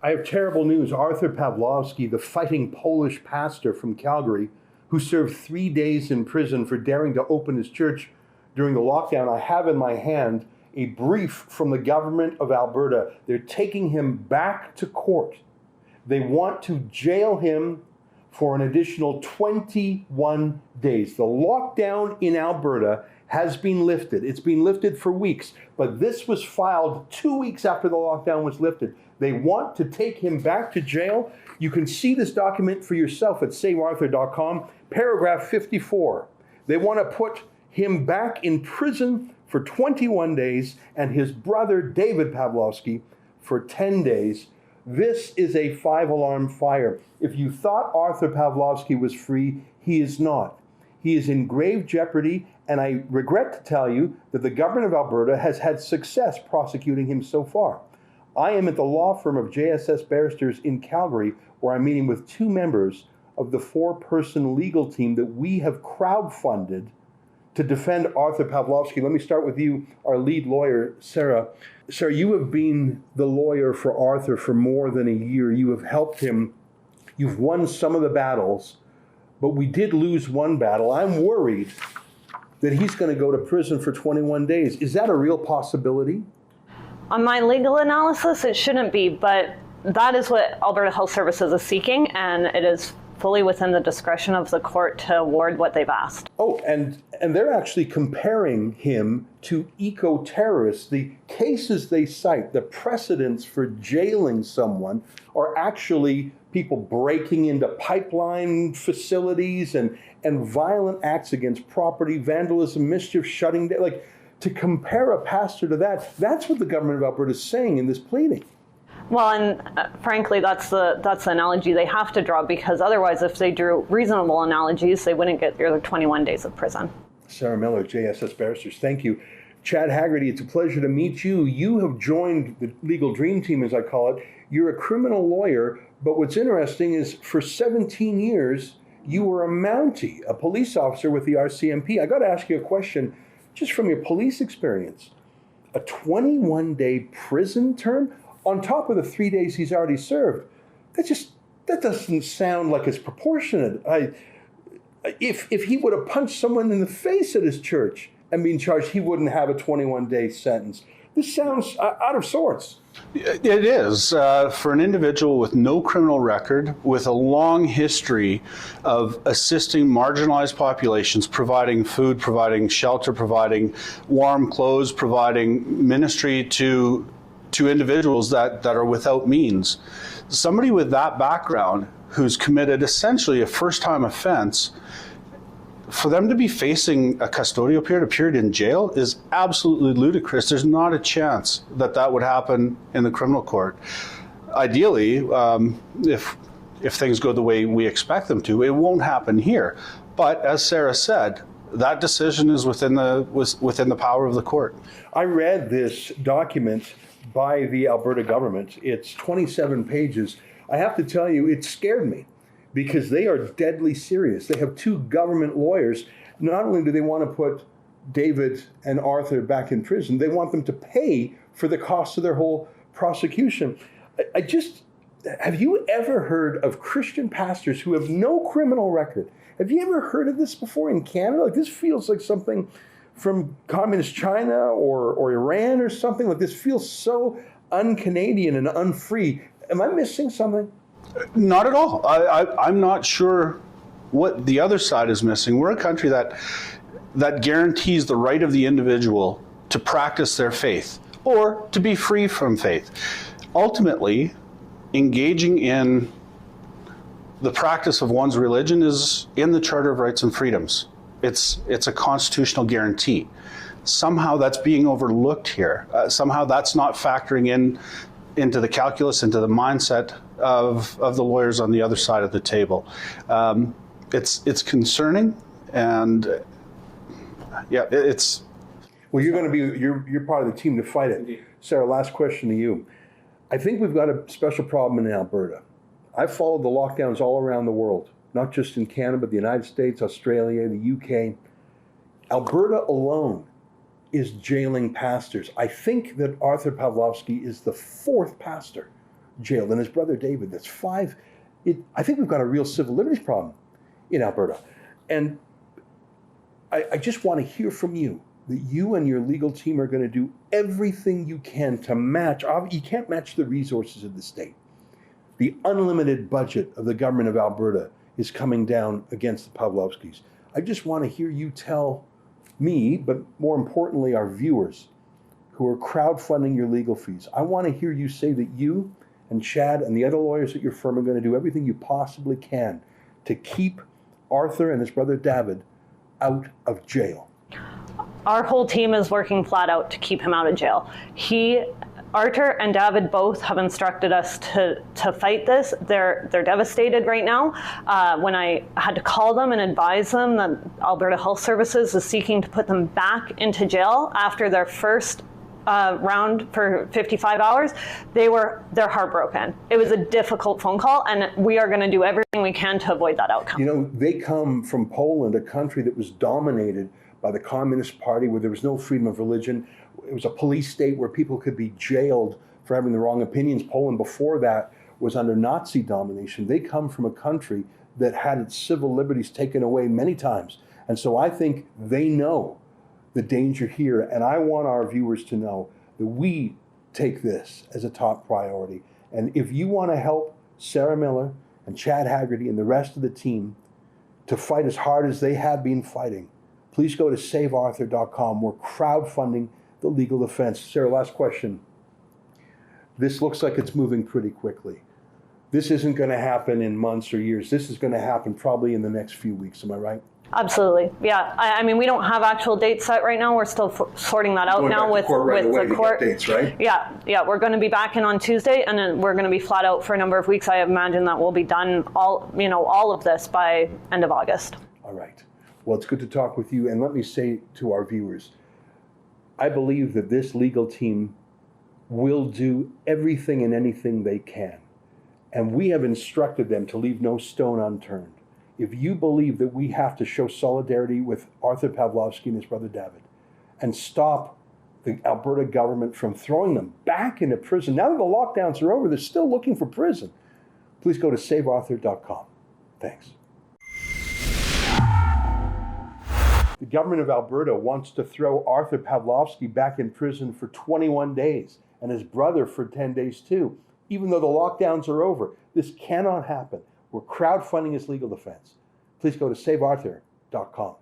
I have terrible news. Artur Pawlowski, the fighting Polish pastor from Calgary, who served 3 days in prison for daring to open his church during the lockdown, I have in my hand a brief from the government of Alberta. They're taking him back to court. They want to jail him for an additional 21 days. The lockdown in Alberta has been lifted. It's been lifted for weeks, but this was filed 2 weeks after the lockdown was lifted. They want to take him back to jail. You can see this document for yourself at savearthur.com. Paragraph 54. They want to put him back in prison for 21 days and his brother David Pawlowski for 10 days. This is a 5-alarm fire. If you thought Artur Pawlowski was free, he is not. He is in grave jeopardy, and I regret to tell you that the government of Alberta has had success prosecuting him so far. I am at the law firm of JSS Barristers in Calgary, where I'm meeting with 2 members of the 4-person legal team that we have crowdfunded to defend Artur Pawlowski. Let me start with you, our lead lawyer, Sarah. Sarah, you have been the lawyer for Artur for more than a year. You have helped him. You've won some of the battles, but we did lose one battle. I'm worried that he's going to go to prison for 21 days. Is that a real possibility? On my legal analysis, it shouldn't be, but that is what Alberta Health Services is seeking, and it is fully within the discretion of the court to award what they've asked. Oh, and they're actually comparing him to eco-terrorists. The cases they cite, the precedents for jailing someone, are actually people breaking into pipeline facilities and violent acts against property, vandalism, mischief, shutting down. Like, to compare a pastor to that, that's what the government of Alberta is saying in this pleading. Well, and frankly, that's the analogy they have to draw, because otherwise, if they drew reasonable analogies, they wouldn't get their 21 days of prison. Sarah Miller, JSS Barristers, thank you. Chad Haggerty, it's a pleasure to meet you. You have joined the legal dream team, as I call it. You're a criminal lawyer, but what's interesting is for 17 years, you were a Mountie, a police officer with the RCMP. I got to ask you a question, just from your police experience. A 21-day prison term on top of the 3 days he's already served, that doesn't sound like it's proportionate. If he would have punched someone in the face at his church and been charged, he wouldn't have a 21-day sentence. This sounds out of sorts. It is. For an individual with no criminal record, with a long history of assisting marginalized populations, providing food, providing shelter, providing warm clothes, providing ministry to individuals that are without means. Somebody with that background who's committed essentially a first-time offense, for them to be facing a custodial period, a period in jail, is absolutely ludicrous. There's not a chance that would happen in the criminal court. Ideally, if things go the way we expect them to, it won't happen here. But as Sarah said, that decision is within the power of the court. I read this document by the Alberta government. It's 27 pages. I have to tell you, it scared me because they are deadly serious. They have 2 government lawyers. Not only do they want to put David and Artur back in prison, they want them to pay for the cost of their whole prosecution. Have you ever heard of Christian pastors who have no criminal record? Have you ever heard of this before in Canada? Like, this feels like something from communist China or Iran or something. Like, this feels so un-Canadian and unfree. Am I missing something? Not at all. I'm not sure what the other side is missing. We're a country that guarantees the right of the individual to practice their faith or to be free from faith. Ultimately, engaging in the practice of one's religion is in the Charter of Rights and Freedoms. It's a constitutional guarantee. Somehow that's being overlooked here. Somehow that's not factoring into the calculus, into the mindset of the lawyers on the other side of the table. It's concerning, and it's. Well, you're going to be you're part of the team to fight it. Indeed. Sarah, last question to you. I think we've got a special problem in Alberta. I've followed the lockdowns all around the world, not just in Canada, but the United States, Australia, the UK. Alberta alone is jailing pastors. I think that Artur Pawlowski is the 4th pastor jailed, and his brother David. That's 5. I think we've got a real civil liberties problem in Alberta. And I just want to hear from you that you and your legal team are going to do everything you can to match. You can't match the resources of the state. The unlimited budget of the government of Alberta is coming down against the Pawlowskis. I just want to hear you tell me, but more importantly, our viewers who are crowdfunding your legal fees. I want to hear you say that you and Chad and the other lawyers at your firm are going to do everything you possibly can to keep Arthur and his brother David out of jail. Our whole team is working flat out to keep him out of jail. Artur and David both have instructed us to fight this. They're devastated right now. When I had to call them and advise them that Alberta Health Services is seeking to put them back into jail after their first round for 55 hours, they're heartbroken. It was a difficult phone call, and we are going to do everything we can to avoid that outcome. You know, they come from Poland, a country that was dominated by the Communist Party, where there was no freedom of religion. It was a police state where people could be jailed for having the wrong opinions. Poland before that was under Nazi domination. They come from a country that had its civil liberties taken away many times. And so I think they know the danger here. And I want our viewers to know that we take this as a top priority. And if you want to help Sarah Miller and Chad Haggerty and the rest of the team to fight as hard as they have been fighting, please go to savearthur.com. We're crowdfunding the legal defense. Sarah, last question. This looks like it's moving pretty quickly. This isn't going to happen in months or years. This is going to happen probably in the next few weeks. Am I right? Absolutely. Yeah. I mean, we don't have actual dates set right now. We're still sorting that out now with the court. Dates, right? Yeah. We're going to be back in on Tuesday, and then we're going to be flat out for a number of weeks. I imagine that we'll be done all of this by end of August. All right. Well, it's good to talk with you. And let me say to our viewers, I believe that this legal team will do everything and anything they can. And we have instructed them to leave no stone unturned. If you believe that we have to show solidarity with Artur Pawlowski and his brother David and stop the Alberta government from throwing them back into prison, now that the lockdowns are over, they're still looking for prison, please go to savearthur.com. Thanks. The government of Alberta wants to throw Artur Pawlowski back in prison for 21 days and his brother for 10 days too, even though the lockdowns are over. This cannot happen. We're crowdfunding his legal defense. Please go to savearthur.com.